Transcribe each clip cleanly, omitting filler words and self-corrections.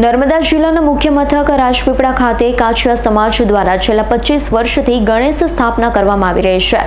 નર્મદા જિલ્લાના મુખ્ય મથક રાજપીપળા ખાતે કાછિયા સમાજ દ્વારા છેલ્લા 25 વર્ષથી ગણેશ સ્થાપના કરવામાં આવી રહી છે।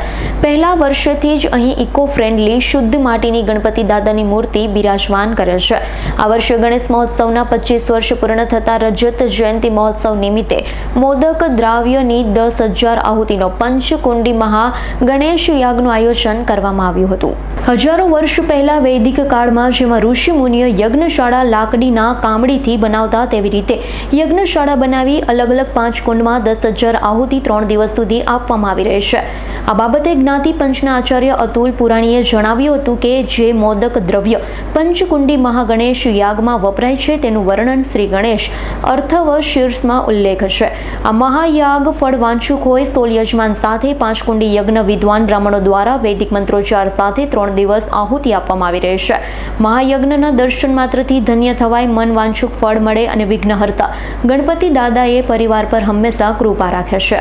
પહેલા વર્ષથી જ અહીં ઇકો ફ્રેન્ડલી શુદ્ધ માટીની ગણપતિ દાદાની મૂર્તિ બિરાજમાન કરે છે। આ વર્ષે ગણેશ મહોત્સવના 25 વર્ષ પૂર્ણ થતા રજત જયંતિ મહોત્સવ નિમિત્તે મોદક દ્રાવ્યની 10,000 આહુતિનો પંચકુંડી મહા ગણેશ યાગનું આયોજન કરવામાં આવ્યું હતું। હજારો વર્ષ પહેલા વૈદિક કાળમાં જેમાં ઋષિ મુનિઓ યજ્ઞશાળા લાકડીના કામડીથી બનાવતા તેવી રીતે યજ્ઞશાળા બનાવી અલગ અલગ 5 કુંડમાં 10,000 આહુતિ 3 દિવસ સુધી આપવામાં આવી રહી છે। આ બાબતે જ્ઞાતિ પંચના આચાર્ય અતુલ પુરાણીએ જણાવ્યું હતું કે જે મોદક દ્રવ્ય પંચકુંડી મહાગણેશ યાગમાં વપરાય છે તેનું વર્ણન શ્રી ગણેશ અર્થવ શીર્ષમાં ઉલ્લેખ છે। આ મહાયાગ ફળ વાંચુક હોય 16 યજમાન સાથે 5 કુંડી યજ્ઞ વિદ્વાન બ્રાહ્મણો દ્વારા વૈદિક મંત્રોચ્ચાર સાથે 3 દિવસ આહુતિ આપવામાં આવી રહી છે। મહાયજ્ઞના દર્શન માત્રથી ધન્ય થવાય, મન વાંછુક ફળ મળે અને વિઘ્નહર્તા ગણપતિ દાદાએ પરિવાર પર હંમેશા કૃપા રાખે છે।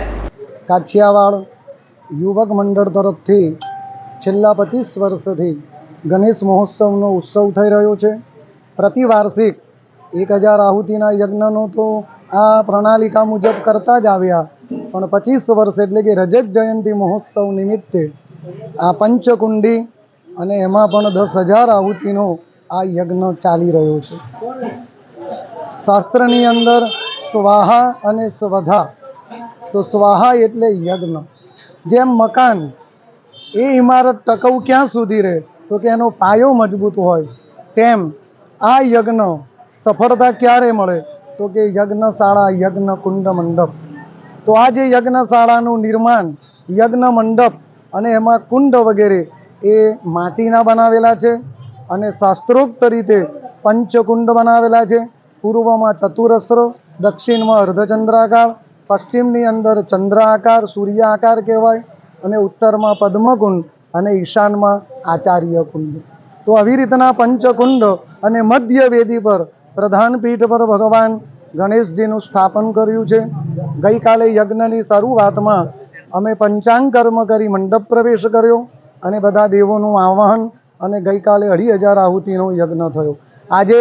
કાછિયાવાડ યુવક મંડળ તરફથી છેલ્લા 25 વર્ષથી ગણેશ મહોત્સવનો ઉત્સવ થઈ રહ્યો છે। પ્રતિવાર્ષિક 1000 આહુતિના યજ્ઞનો તો આ પ્રણાલિકા મુજબ કરતા જ આવ્યા, પણ 25 વર્ષ એટલે કે રજત જયંતિ મહોત્સવ નિમિત્તે આ પંચકુંડી અને એમાં પણ 10,000 આહુતિનો આ યજ્ઞ ચાલી રહ્યો છે। શાસ્ત્રની અંદર સ્વાહા અને સ્વધા, તો સ્વાહા એટલે યજ્ઞ। જેમ મકાન એ ઇમારત ટકાઉ ક્યાં સુધી રહે તો કે એનો પાયો મજબૂત હોય, તેમ આ યજ્ઞ સફળતા ક્યારે મળે તો કે યજ્ઞશાળા યજ્ઞ કુંડ મંડપ। તો આ જે યજ્ઞશાળાનું નિર્માણ, યજ્ઞ મંડપ અને એમાં કુંડ વગેરે એ માટીના બનાવેલા છે અને શાસ્ત્રોક્ત રીતે પંચકુંડ બનાવેલા છે। પૂર્વમાં ચતુરસ્ર, દક્ષિણમાં અર્ધચંદ્રાકાર, પશ્ચિમની અંદર ચંદ્ર આકાર સૂર્ય આકાર કહેવાય અને ઉત્તરમાં પદ્મકુંડ અને ઈશાનમાં આચાર્ય કુંડ। તો આવી રીતના પંચકુંડ અને મધ્ય વેદી પર પ્રધાન પીઠ પર ભગવાન ગણેશજીનું સ્થાપન કર્યું છે। ગઈકાલે યજ્ઞની શરૂઆતમાં અમે પંચાંગ કર્મ કરી મંડપ પ્રવેશ કર્યો અને બધા દેવોનું આવાહન અને ગઈકાલે 2,500 આહુતિનો યજ્ઞ થયો। આજે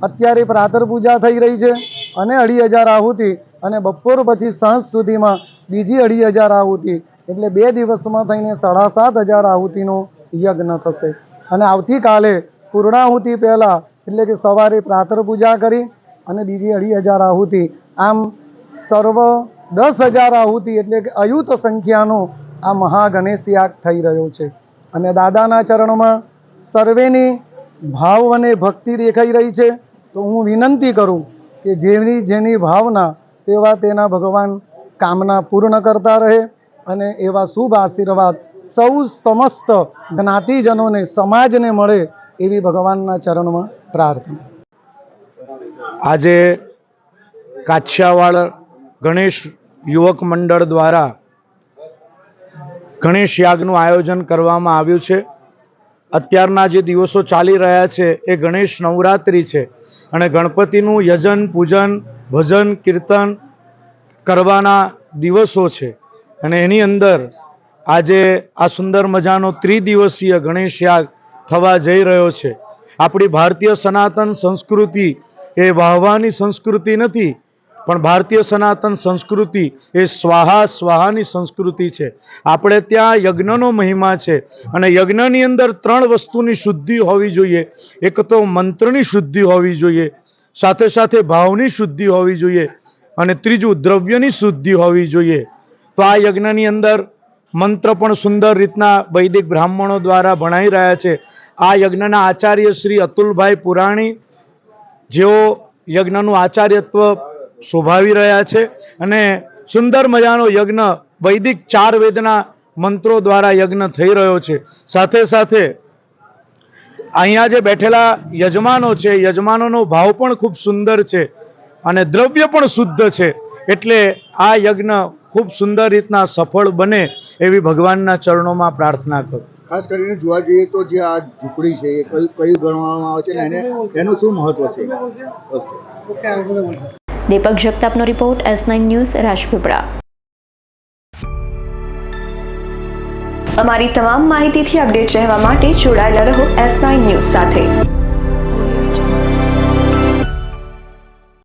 અત્યારે પ્રાતર પૂજા થઈ રહી છે અને 2,500 આહુતિ અને બપોર પછી સાંજ સુધીમાં બીજી 2,500 આહુતિ, એટલે 2 દિવસમાં થઈને 7,500 આહુતિનો યજ્ઞ થશે। અને આવતીકાલે પૂર્ણાહુતિ પહેલાં એટલે કે સવારે પ્રાતર પૂજા કરી અને બીજી 2,500 આહુતિ, આમ સર્વ 10,000 આહુતિ એટલે કે અયુત સંખ્યાનો આ મહાગણેશ યાગ થઈ રહ્યો છે। અને દાદાના ચરણમાં સર્વેની ભાવ અને ભક્તિ દેખાઈ રહી છે। તો હું વિનંતી કરું કે જેની ભાવના તેવા તેના ભગવાન કામના પૂર્ણ કરતા રહે અને એવા શુભ આશીર્વાદ સૌ સમસ્ત જ્ઞાતિજનોને સમાજને મળે એવી ભગવાનના ચરણમાં પ્રાર્થના। આજે કાછિયાવાડ ગણેશ યુવક મંડળ દ્વારા ગણેશ યાગનું આયોજન કરવામાં આવ્યું છે। અત્યારના જે દિવસો ચાલી રહ્યા છે એ ગણેશ નવરાત્રિ છે અને ગણપતિનું યજન પૂજન ભજન કીર્તન કરવાના દિવસો છે અને એની અંદર આજે આ સુંદર મજાનો 3 દિવસીય ગણેશ યાગ થવા જઈ રહ્યો છે। આપણી ભારતીય સનાતન સંસ્કૃતિ એ વાહવાની સંસ્કૃતિ નથી, પણ ભારતીય સનાતન સંસ્કૃતિ એ સ્વાહાની સંસ્કૃતિ છે। આપણે ત્યાં યજ્ઞનો મહિમા છે અને યજ્ઞની અંદર 3 વસ્તુની શુદ્ધિ હોવી જોઈએ। એક તો મંત્રની શુદ્ધિ હોવી જોઈએ, સાથે સાથે ભાવની શુદ્ધિ હોવી જોઈએ અને ત્રીજું દ્રવ્યની શુદ્ધિ હોવી જોઈએ। તો આ યજ્ઞની અંદર મંત્ર પણ સુંદર રીતના વૈદિક બ્રાહ્મણો દ્વારા ભણાઈ રહ્યા છે। આ યજ્ઞના આચાર્ય શ્રી અતુલભાઈ પુરાણી, જેઓ યજ્ઞનું આચાર્યત્વ શોભાવી રહ્યા છે અને સુંદર મજાનો યજ્ઞ વૈદિક 4 વેદના મંત્રો દ્વારા યજ્ઞ થઈ રહ્યો છે। સાથે સાથે અહીંયા જે બેઠેલા યજમાનો છે, યજમાનોનો ભાવ પણ ખૂબ સુંદર છે અને દ્રવ્ય પણ શુદ્ધ છે, એટલે આ યજ્ઞ ખૂબ સુંદર રીતના સફળ બને એવી ભગવાનના ચરણોમાં પ્રાર્થના કરું। ખાસ કરીને જોવા જઈએ તો જે આ ઝૂંપડી છે એ કયું ગણવામાં આવે છે અને એનું શું મહત્વ છે? દીપક જગતાપનો રિપોર્ટ, S9 ન્યૂઝ, રાજપીપળા। અમારી તમામ માહિતીથી અપડેટ રહેવા માટે જોડાયેલા રહો S9 ન્યૂઝ સાથે।